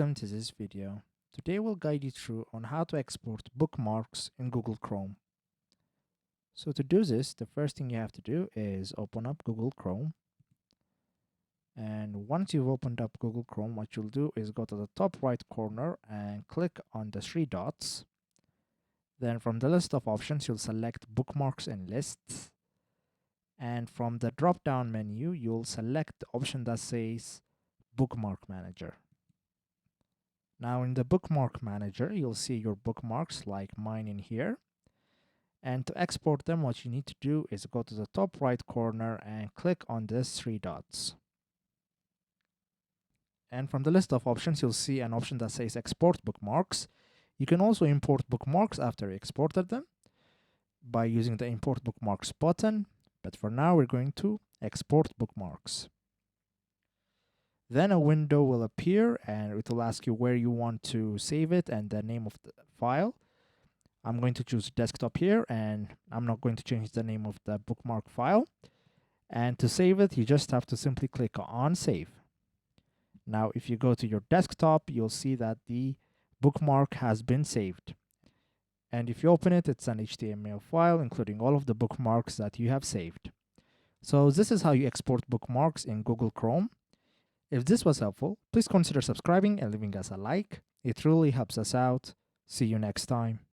Welcome to this video. Today we'll guide you through on how to export bookmarks in Google Chrome. So to do this, the first thing you have to do is open up Google Chrome. And once you've opened up Google Chrome, what you'll do is go to the top right corner and click on the three dots. Then from the list of options, you'll select Bookmarks and Lists. And from the drop-down menu, you'll select the option that says Bookmark Manager. Now in the Bookmark Manager, you'll see your bookmarks like mine in here. And to export them, what you need to do is go to the top right corner and click on these three dots. And from the list of options, you'll see an option that says Export Bookmarks. You can also import bookmarks after you exported them by using the Import Bookmarks button. But for now, we're going to export bookmarks. Then a window will appear and it will ask you where you want to save it and the name of the file. I'm going to choose desktop here and I'm not going to change the name of the bookmark file. And to save it, you just have to simply click on Save. Now, if you go to your desktop, you'll see that the bookmark has been saved. And if you open it, it's an HTML file including all of the bookmarks that you have saved. So this is how you export bookmarks in Google Chrome. If this was helpful, please consider subscribing and leaving us a like. It really helps us out. See you next time.